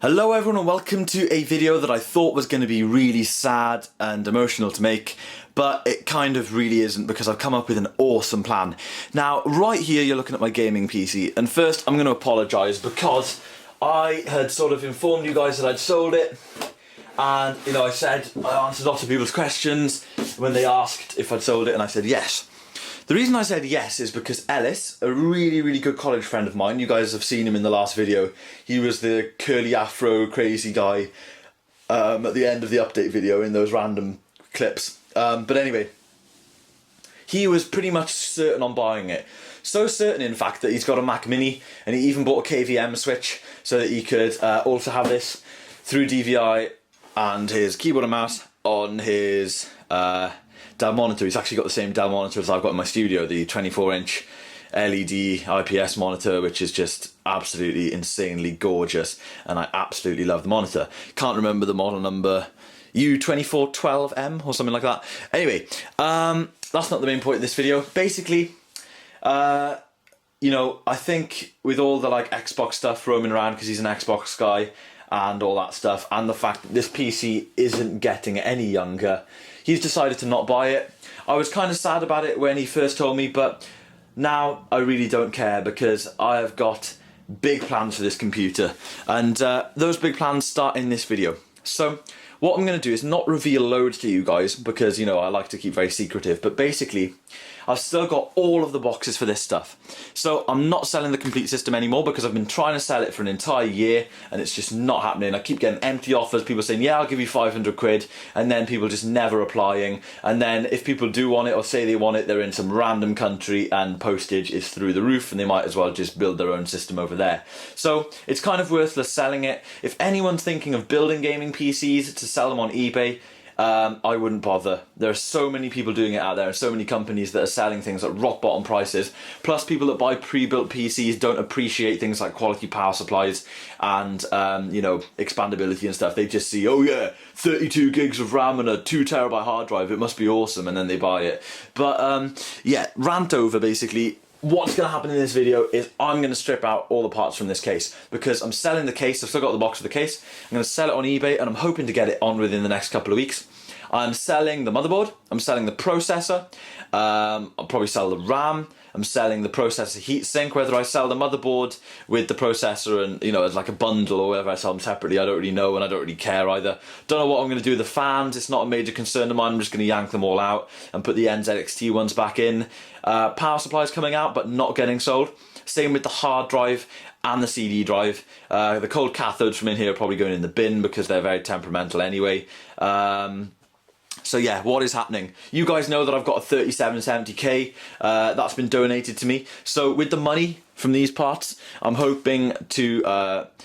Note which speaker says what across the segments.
Speaker 1: Hello everyone and welcome to a video that I thought was going to be really sad and emotional to make, but it kind of really isn't because I've come up with an awesome plan. Now, right here you're looking at my gaming PC, and first I'm going to apologise because I had sort of informed you guys that I'd sold it, and I answered lots of people's questions when they asked if I'd sold it, and I said yes. The reason I said yes is because Ellis, a really good college friend of mine, you guys have seen him in the last video, he was the curly afro crazy guy at the end of the update video in those random clips. But anyway, he was pretty much certain on buying it. So certain in fact that he's got a Mac Mini, and he even bought a KVM switch so that he could also have this through DVI and his keyboard and mouse on his Dell monitor. He's actually got the same Dell monitor as I've got in my studio, the 24-inch LED IPS monitor, which is just absolutely insanely gorgeous, and I absolutely love the monitor. Can't remember the model number, U2412M or something like that. Anyway, that's not the main point of this video. Basically, I think with all the Xbox stuff roaming around, because he's an Xbox guy and all that stuff, and the fact that this PC isn't getting any younger, he's decided to not buy it. I was kind of sad about it when he first told me, but now I really don't care because I have got big plans for this computer, and those big plans start in this video. So what I'm going to do is not reveal loads to you guys because, I like to keep very secretive, but basically I've still got all of the boxes for this stuff. So I'm not selling the complete system anymore because I've been trying to sell it for an entire year and it's just not happening. I keep getting empty offers, people saying, yeah, I'll give you 500 quid, and then people just never applying. And then if people do want it or say they want it, they're in some random country and postage is through the roof, and they might as well just build their own system over there. So it's kind of worthless selling it. If anyone's thinking of building gaming PCs to sell them on eBay, I wouldn't bother. There are so many people doing it out there, and so many companies that are selling things at rock bottom prices. Plus, people that buy pre-built PCs don't appreciate things like quality power supplies and expandability and stuff. They just see, oh yeah, 32 gigs of RAM and a 2 terabyte hard drive, it must be awesome, and then they buy it. But yeah, rant over. Basically, what's going to happen in this video is I'm going to strip out all the parts from this case because I'm selling the case. I've still got the box of the case. I'm going to sell it on eBay, and I'm hoping to get it on within the next couple of weeks. I'm selling the motherboard, I'm selling the processor, I'll probably sell the RAM, I'm selling the processor heatsink. Whether I sell the motherboard with the processor and, as like a bundle, or whether I sell them separately, I don't really know, and I don't really care either. Don't know what I'm going to do with the fans. It's not a major concern of mine. I'm just going to yank them all out and put the NZXT ones back in. Power supplies coming out, but not getting sold. Same with the hard drive and the CD drive. The cold cathodes from in here are probably going in the bin because they're very temperamental anyway. So yeah, what is happening? You guys know that I've got a 3770K that's been donated to me. So with the money from these parts, I'm hoping to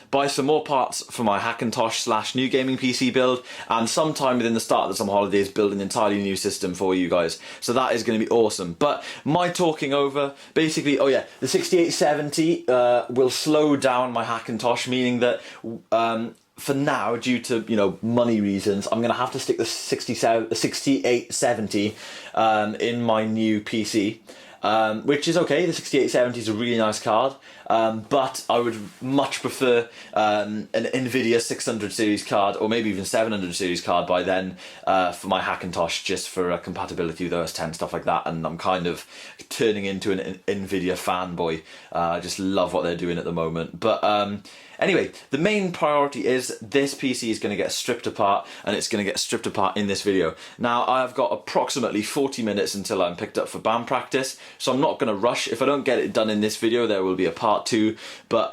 Speaker 1: buy some more parts for my Hackintosh / new gaming PC build, and sometime within the start of the summer holidays build an entirely new system for you guys. So that is going to be awesome. But my talking over, basically, oh yeah, the 6870 will slow down my Hackintosh, meaning that for now, due to money reasons, I'm going to have to stick the 6870 in my new PC, which is okay. The 6870 is a really nice card, but I would much prefer an NVIDIA 600 series card, or maybe even 700 series card by then, for my Hackintosh, just for compatibility with OS X, stuff like that. And I'm kind of turning into an NVIDIA fanboy. I just love what they're doing at the moment. But anyway, the main priority is this PC is going to get stripped apart, and it's going to get stripped apart in this video. Now, I've got approximately 40 minutes until I'm picked up for band practice, so I'm not going to rush. If I don't get it done in this video, there will be a part 2. But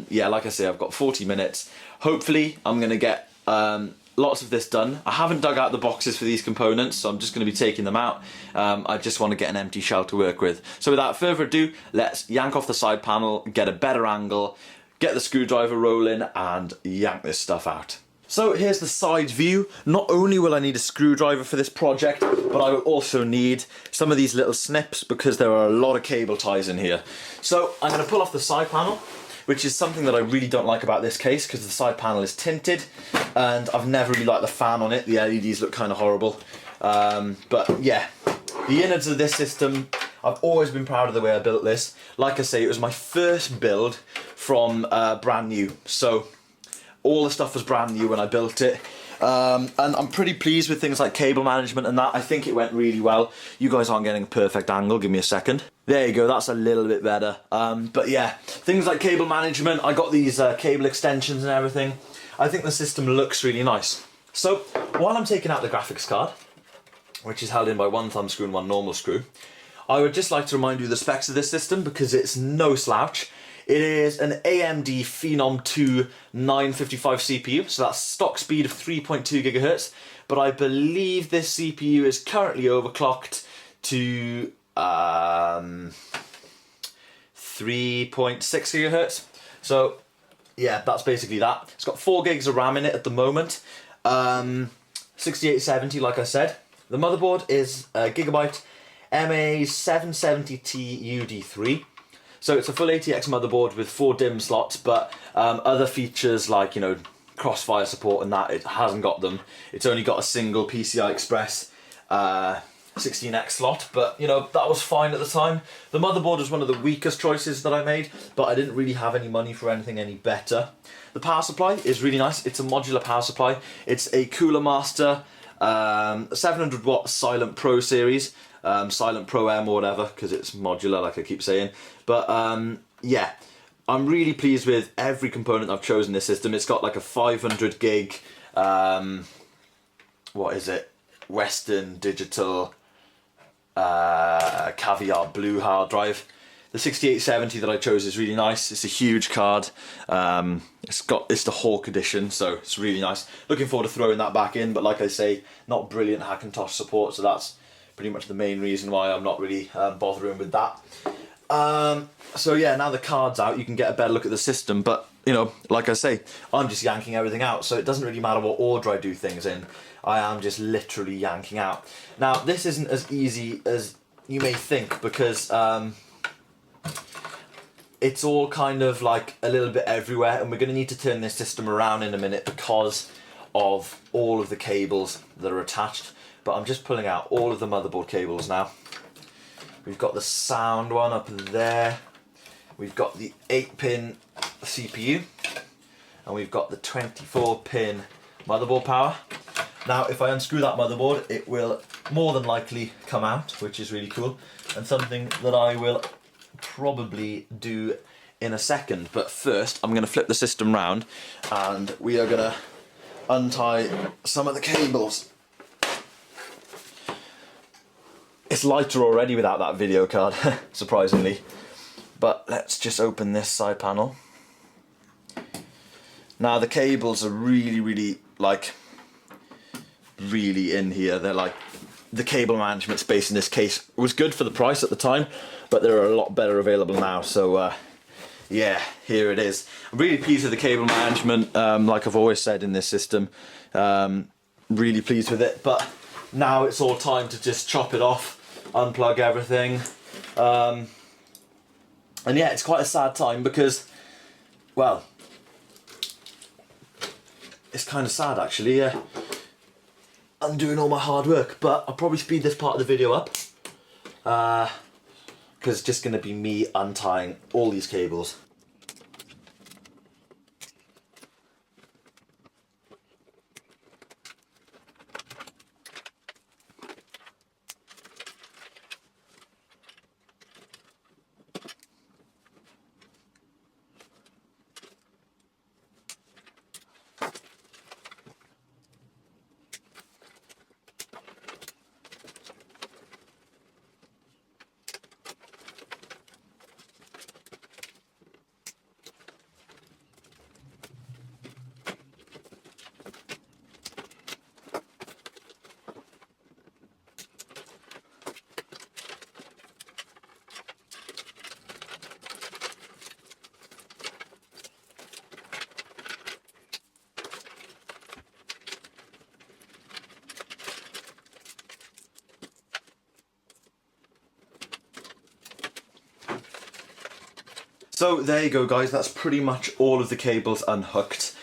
Speaker 1: yeah, like I say, I've got 40 minutes. Hopefully, I'm going to get lots of this done. I haven't dug out the boxes for these components, so I'm just going to be taking them out. I just want to get an empty shell to work with. So without further ado, let's yank off the side panel, get a better angle, get the screwdriver rolling, and yank this stuff out. So here's the side view. Not only will I need a screwdriver for this project, but I will also need some of these little snips because there are a lot of cable ties in here. So I'm going to pull off the side panel, which is something that I really don't like about this case because the side panel is tinted, and I've never really liked the fan on it. The LEDs look kind of horrible. But yeah, the innards of this system, I've always been proud of the way I built this. Like I say, it was my first build from brand new. So All the stuff was brand new when I built it. And I'm pretty pleased with things like cable management and that. I think it went really well. You guys aren't getting a perfect angle, give me a second. There you go, that's a little bit better. But yeah, things like cable management, I got these cable extensions and everything. I think the system looks really nice. So, while I'm taking out the graphics card, which is held in by one thumb screw and one normal screw, I would just like to remind you the specs of this system because it's no slouch. It is an AMD Phenom 2 955 CPU, so that's stock speed of 3.2 gigahertz, but I believe this CPU is currently overclocked to 3.6 gigahertz. So yeah, that's basically that. It's got 4 gigs of RAM in it at the moment. 6870, like I said. The motherboard is a Gigabyte MA770T UD3. So it's a full ATX motherboard with 4 DIMM slots, but other features like, you know, crossfire support and that, it hasn't got them. It's only got a single PCI Express 16X slot, but you know, that was fine at the time. The motherboard was one of the weakest choices that I made, but I didn't really have any money for anything any better. The power supply is really nice. It's a modular power supply. It's a Cooler Master 700 watt Silent Pro series, Silent Pro M or whatever, because it's modular like I keep saying. But yeah, I'm really pleased with every component I've chosen in this system. It's got like a 500 gig, what is it, Western Digital Caviar Blue hard drive. The 6870 that I chose is really nice. It's a huge card. It's the Hawk edition, so it's really nice. Looking forward to throwing that back in, but like I say, not brilliant Hackintosh support, so that's pretty much the main reason why I'm not really bothering with that. So yeah, now the card's out, you can get a better look at the system, but you know, like I say, I'm just yanking everything out, so it doesn't really matter what order I do things in. I am just literally yanking out. Now, this isn't as easy as you may think, because it's all kind of like a little bit everywhere, and we're going to need to turn this system around in a minute because of all of the cables that are attached. But I'm just pulling out all of the motherboard cables now. We've got the sound one up there, we've got the 8-pin CPU, and we've got the 24-pin motherboard power. Now, if I unscrew that motherboard, it will more than likely come out, which is really cool, and something that I will probably do in a second. But first, I'm going to flip the system round, and we are going to untie some of the cables. It's lighter already without that video card, surprisingly. But let's just open this side panel. Now the cables are really in here. They're like, the cable management space in this case was good for the price at the time, but there are a lot better available now. So yeah, here it is. I'm really pleased with the cable management, like I've always said in this system. Really pleased with it, but now it's all time to just chop it off, unplug everything. And yeah, it's quite a sad time because, well, it's kind of sad actually, yeah. Undoing all my hard work, but I'll probably speed this part of the video up because it's just going to be me untying all these cables. So there you go guys, that's pretty much all of the cables unhooked.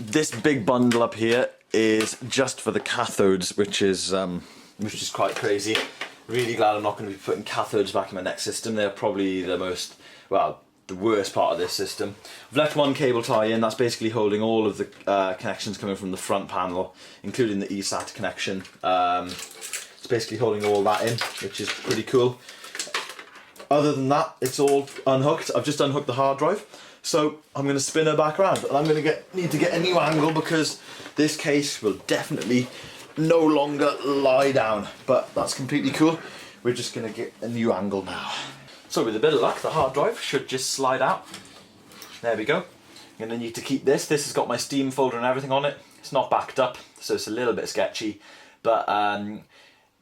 Speaker 1: This big bundle up here is just for the cathodes, which is quite crazy. Really glad I'm not going to be putting cathodes back in my next system. They're probably the most, well, the worst part of this system. I've left one cable tie in, that's basically holding all of the connections coming from the front panel, including the eSAT connection. It's basically holding all that in, which is pretty cool. Other than that, it's all unhooked. I've just unhooked the hard drive. So I'm going to spin her back around, and I'm going to need to get a new angle because this case will definitely no longer lie down. But that's completely cool. We're just going to get a new angle now. So with a bit of luck, the hard drive should just slide out. There we go. I'm going to need to keep this. This has got my Steam folder and everything on it. It's not backed up, so it's a little bit sketchy. But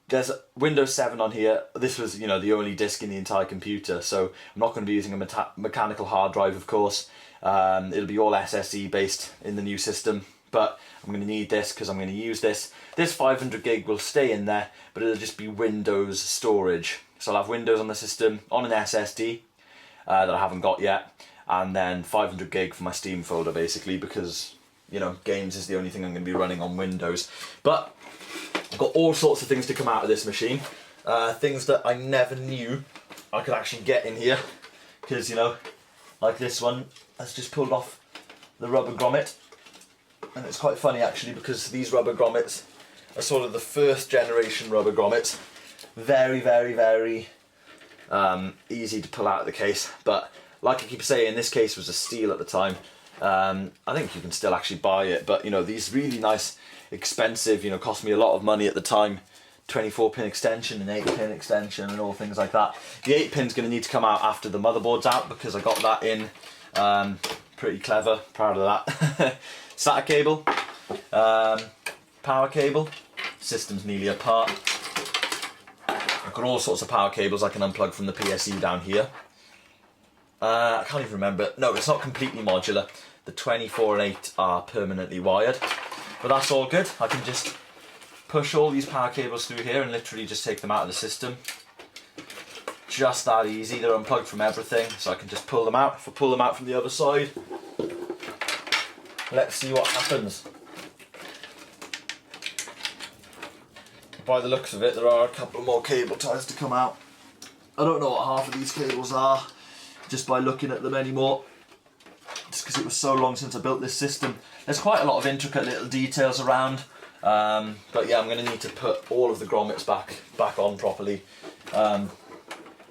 Speaker 1: there's Windows 7 on here. This was, you know, the only disk in the entire computer, so I'm not going to be using a mechanical hard drive, of course. It'll be all SSE based in the new system, but I'm going to need this because I'm going to use this. This 500 gig will stay in there, but it'll just be Windows storage. So I'll have Windows on the system on an SSD that I haven't got yet, and then 500 gig for my Steam folder, basically, because, you know, games is the only thing I'm going to be running on Windows. But I've got all sorts of things to come out of this machine, things that I never knew I could actually get in here, because, you know, like this one has just pulled off the rubber grommet, and it's quite funny actually because these rubber grommets are sort of the first generation rubber grommets. Very, very, very easy to pull out of the case, but like I keep saying, this case was a steal at the time. I think you can still actually buy it, but you know, these really nice, expensive, you know, cost me a lot of money at the time, 24-pin extension and 8-pin extension and all things like that. The 8-pin's going to need to come out after the motherboard's out because I got that in. Pretty clever, proud of that. SATA cable, power cable, system's nearly apart. I've got all sorts of power cables I can unplug from the PSE down here. I can't even remember. No, it's not completely modular. The 24 and 8 are permanently wired, but that's all good. I can just push all these power cables through here and literally just take them out of the system. Just that easy. They're unplugged from everything, so I can just pull them out. If I pull them out from the other side, let's see what happens. By the looks of it, there are a couple more cable ties to come out. I don't know what half of these cables are, just by looking at them anymore, just because it was so long since I built this system. There's quite a lot of intricate little details around, but yeah, I'm going to need to put all of the grommets back on properly,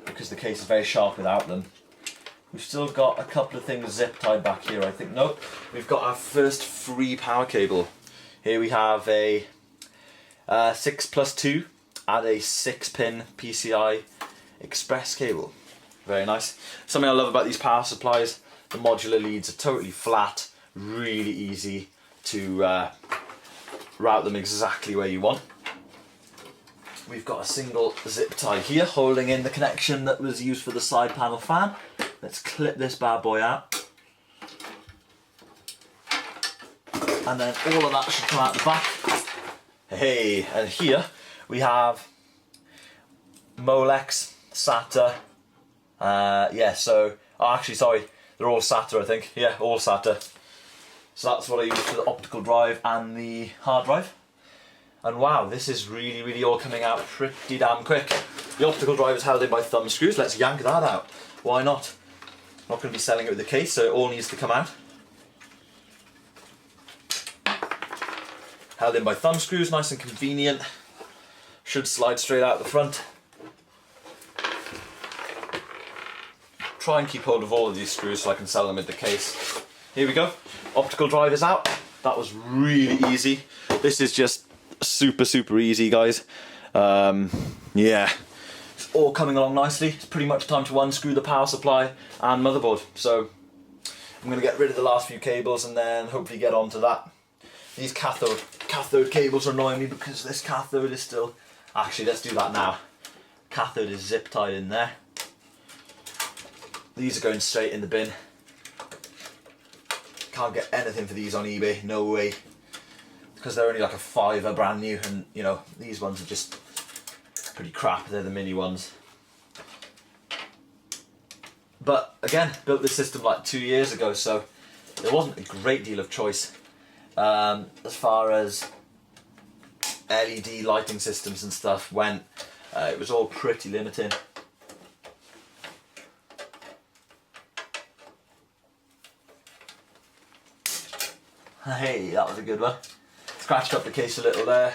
Speaker 1: because the case is very sharp without them. We've still got a couple of things zip tied back here, I think. Nope, we've got our first free power cable. Here we have a 6+2 and a 6-pin PCI Express cable. Very nice. Something I love about these power supplies, the modular leads are totally flat, really easy to route them exactly where you want. We've got a single zip tie here holding in the connection that was used for the side panel fan. Let's clip this bad boy out. And then all of that should come out the back. Hey, and here we have Molex, SATA, yeah, so, oh, actually, sorry, they're all SATA, I think. Yeah, all SATA. So that's what I use for the optical drive and the hard drive. And wow, this is really, really all coming out pretty damn quick. The optical drive is held in by thumb screws. Let's yank that out. Why not? I'm not going to be selling it with the case, so it all needs to come out. Held in by thumb screws, nice and convenient. Should slide straight out the front. Try and keep hold of all of these screws so I can sell them with the case. Here we go. Optical drive is out. That was really easy. This is just super, super easy, guys. Yeah, it's all coming along nicely. It's pretty much time to unscrew the power supply and motherboard. So I'm going to get rid of the last few cables and then hopefully get onto that. These cathode cables are annoying me because this cathode is still... Actually, let's do that now. Cathode is zip tied in there. These are going straight in the bin. Can't get anything for these on eBay, no way. Because they're only like a £5 brand new, and you know, these ones are just pretty crap, they're the mini ones. But again, built this system like 2 years ago, so there wasn't a great deal of choice as far as LED lighting systems and stuff went. It was all pretty limiting. Hey, that was a good one. Scratched up the case a little there.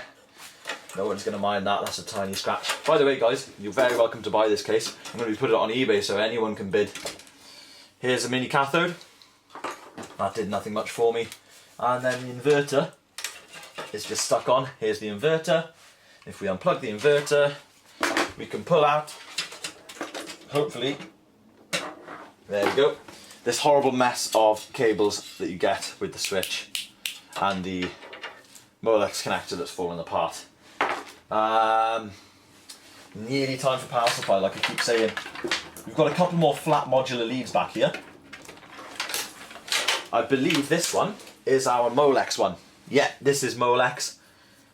Speaker 1: No one's going to mind that, that's a tiny scratch. By the way guys, you're very welcome to buy this case. I'm going to be putting it on eBay so anyone can bid. Here's a mini cathode. That did nothing much for me. And then the inverter is just stuck on. Here's the inverter. If we unplug the inverter, we can pull out, hopefully, there we go, this horrible mess of cables that you get with the switch and the Molex connector that's fallen apart. Nearly time for power supply, like I keep saying. We've got a couple more flat modular leads back here. I believe this one is our Molex one. Yeah, this is Molex.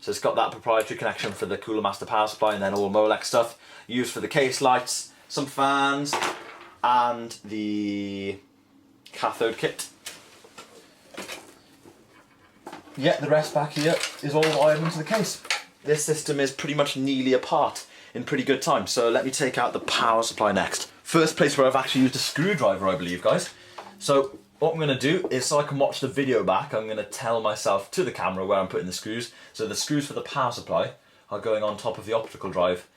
Speaker 1: So it's got that proprietary connection for the Cooler Master power supply and then all Molex stuff. Used for the case lights, some fans, and the cathode kit. Yeah, the rest back here is all wired into the case. This system is pretty much nearly apart in pretty good time. So let me take out the power supply next. First place where I've actually used a screwdriver, I believe, guys. So what I'm going to do is, so I can watch the video back, I'm going to tell myself to the camera where I'm putting the screws. So the screws for the power supply are going on top of the optical drive.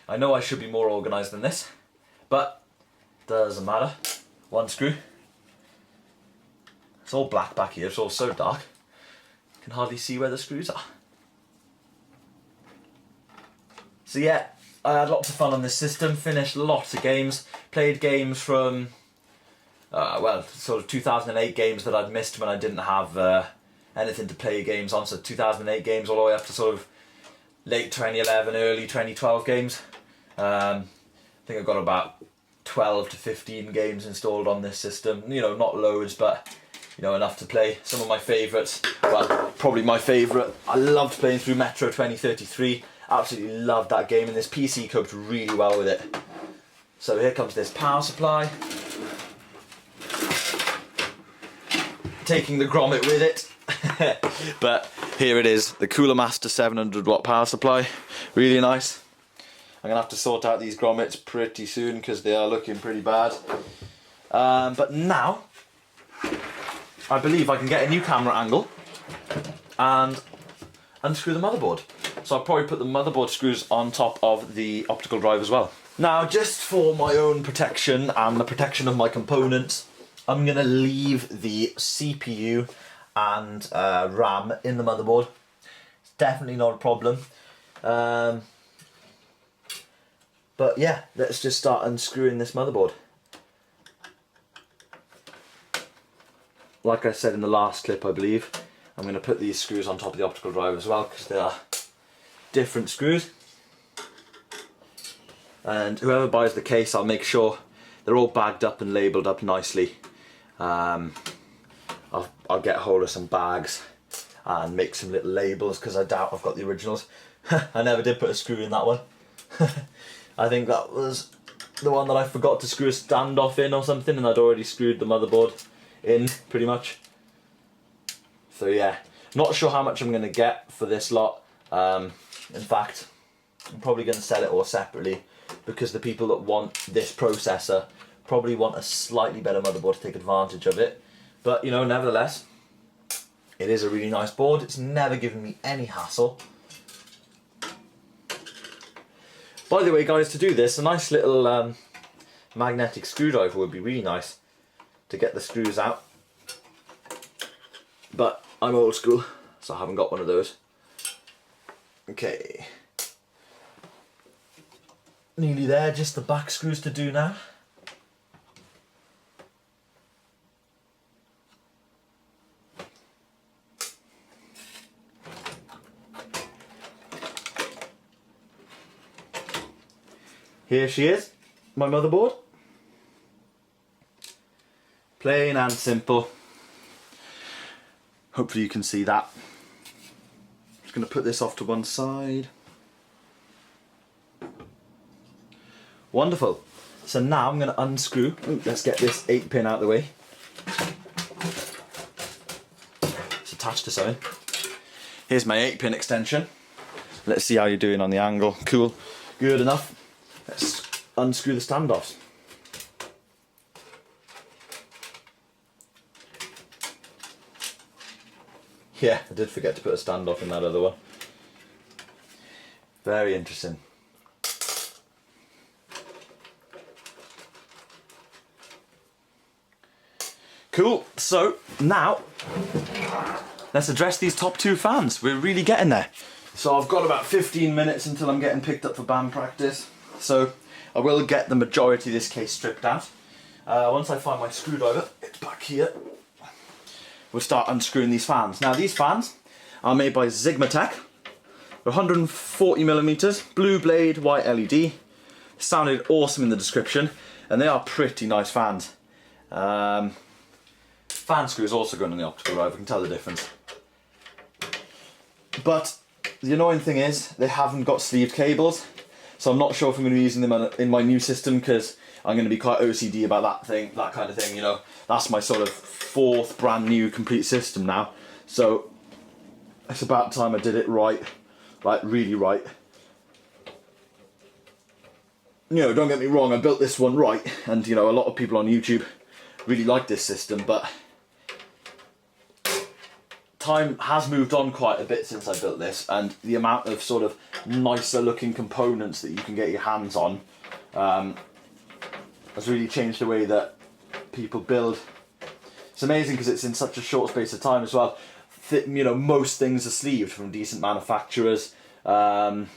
Speaker 1: I know I should be more organised than this, but doesn't matter. One screw. It's all black back here, it's all so dark. You can hardly see where the screws are. So yeah, I had lots of fun on this system, finished lots of games, played games from well, sort of 2008 games that I'd missed when I didn't have anything to play games on, so 2008 games all the way up to sort of late 2011, early 2012 games. I think I've got about 12 to 15 games installed on this system. You know, not loads, but you know, enough to play. Some of my favourites, well, probably my favourite, I loved playing through Metro 2033. Absolutely loved that game, and this PC coped really well with it. So here comes this power supply. Taking the grommet with it. But here it is, the Cooler Master 700 watt power supply. Really nice. I'm going to have to sort out these grommets pretty soon because they are looking pretty bad. But now, I believe I can get a new camera angle and unscrew the motherboard. So I'll probably put the motherboard screws on top of the optical drive as well. Now, just for my own protection and the protection of my components, I'm going to leave the CPU and RAM in the motherboard. It's definitely not a problem. But yeah, let's just start unscrewing this motherboard. Like I said in the last clip, I believe, I'm going to put these screws on top of the optical drive as well because they are different screws. And whoever buys the case, I'll make sure they're all bagged up and labelled up nicely. I'll get hold of some bags and make some little labels because I doubt I've got the originals. I never did put a screw in that one. I think that was the one that I forgot to screw a standoff in or something, and I'd already screwed the motherboard in pretty much. So yeah, not sure how much I'm going to get for this lot. In fact, I'm probably going to sell it all separately because the people that want this processor probably want a slightly better motherboard to take advantage of it. But you know, nevertheless, it is a really nice board. It's never given me any hassle. By the way guys, to do this, a nice little magnetic screwdriver would be really nice to get the screws out. But I'm old school, so I haven't got one of those. Okay. Nearly there, just the back screws to do now. Here she is, my motherboard. Plain and simple. Hopefully you can see that. Just going to put this off to one side. Wonderful. So now I'm going to unscrew. Ooh, let's get this 8-pin out of the way. It's attached to something. Here's my 8-pin extension. Let's see how you're doing on the angle. Cool. Good enough. Let's unscrew the standoffs. Yeah, I did forget to put a standoff in that other one. Very interesting. Cool, so now let's address these top two fans. We're really getting there. So I've got about 15 minutes until I'm getting picked up for band practice. So I will get the majority of this case stripped out. Once I find my screwdriver, it's back here. We'll start unscrewing these fans. Now these fans are made by Sigmatech. They're 140mm, blue blade, white LED. Sounded awesome in the description, and they are pretty nice fans. Fan screw is also going on the optical drive, I can tell the difference. But the annoying thing is, they haven't got sleeved cables, so I'm not sure if I'm going to be using them in my new system, because I'm going to be quite OCD about that kind of thing, you know. That's my sort of 4th brand new complete system now, so it's about time I did it right, like really right. You know, don't get me wrong, I built this one right, and you know, a lot of people on YouTube really like this system, but time has moved on quite a bit since I built this, and the amount of sort of nicer looking components that you can get your hands on has really changed the way that people build. It's amazing because it's in such a short space of time as well. You know, most things are sleeved from decent manufacturers. You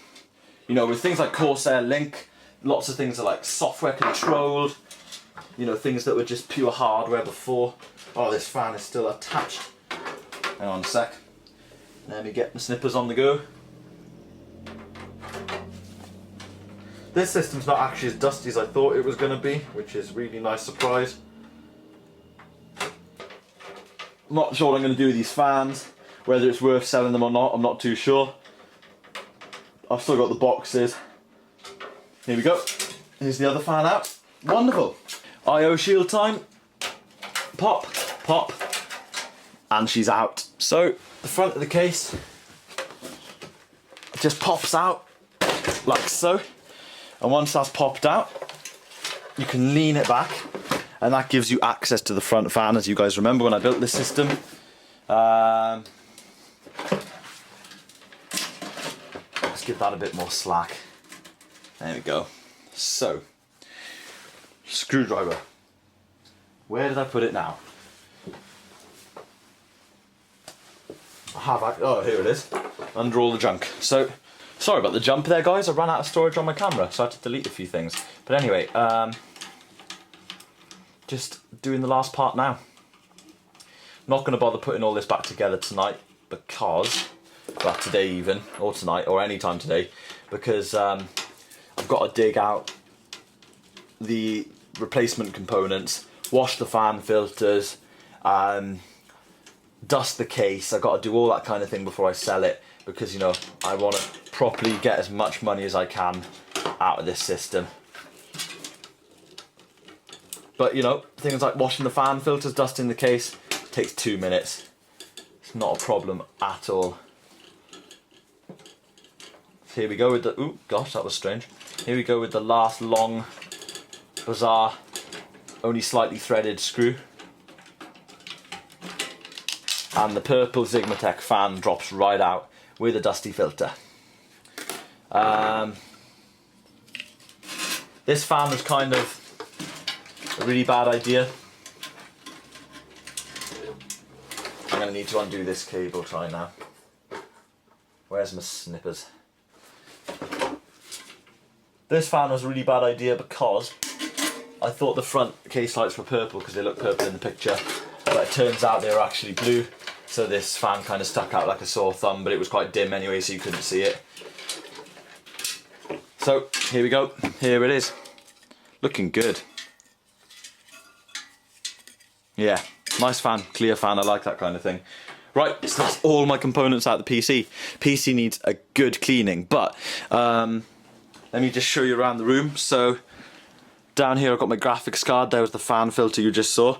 Speaker 1: know, with things like Corsair Link, lots of things are like software controlled. You know, things that were just pure hardware before. Oh, this fan is still attached. Hang on a sec. Let me get my snippers on the go. This system's not actually as dusty as I thought it was going to be, which is a really nice surprise. I'm not sure what I'm going to do with these fans, whether it's worth selling them or not, I'm not too sure. I've still got the boxes. Here we go. Here's the other fan out. Wonderful. IO shield time. Pop, pop. And she's out. So the front of the case just pops out like so, and once that's popped out you can lean it back, and that gives you access to the front fan, as you guys remember when I built this system. Let's give that a bit more slack. There we go. So, screwdriver. Where did I put it now? Oh, here it is, under all the junk. So, sorry about the jump there, guys. I ran out of storage on my camera, so I had to delete a few things. But anyway, just doing the last part now. Not going to bother putting all this back together tonight because, well, today even, or tonight, or any time today, because I've got to dig out the replacement components, wash the fan filters, dust the case. I've got to do all that kind of thing before I sell it, because, you know, I want to properly get as much money as I can out of this system. But, you know, things like washing the fan filters, dusting the case, takes 2 minutes. It's not a problem at all. Here we go with the, ooh, gosh, that was strange. Here we go with the last long, bizarre, only slightly threaded screw. And the purple Sigmatech fan drops right out with a dusty filter. This fan was kind of a really bad idea. I'm going to need to undo this cable tie now. Where's my snippers? This fan was a really bad idea because I thought the front case lights were purple because they look purple in the picture, but it turns out they were actually blue. So this fan kind of stuck out like a sore thumb, but it was quite dim anyway, so you couldn't see it. So here we go, here it is. Looking good. Yeah, nice fan, clear fan, I like that kind of thing. Right, so that's all my components out of the PC. PC needs a good cleaning, but let me just show you around the room. So down here I've got my graphics card, there was the fan filter you just saw.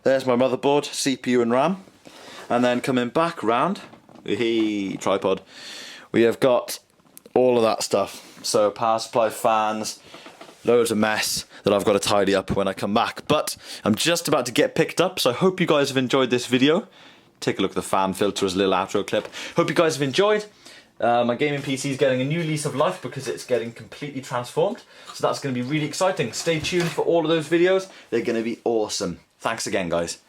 Speaker 1: There's my motherboard, CPU and RAM. And then coming back round, hey, tripod, we have got all of that stuff. So power supply, fans, loads of mess that I've got to tidy up when I come back. But I'm just about to get picked up, so I hope you guys have enjoyed this video. take a look at the fan filter as a little outro clip. Hope you guys have enjoyed. My gaming PC is getting a new lease of life because it's getting completely transformed. So that's going to be really exciting. Stay tuned for all of those videos. They're going to be awesome. Thanks again, guys.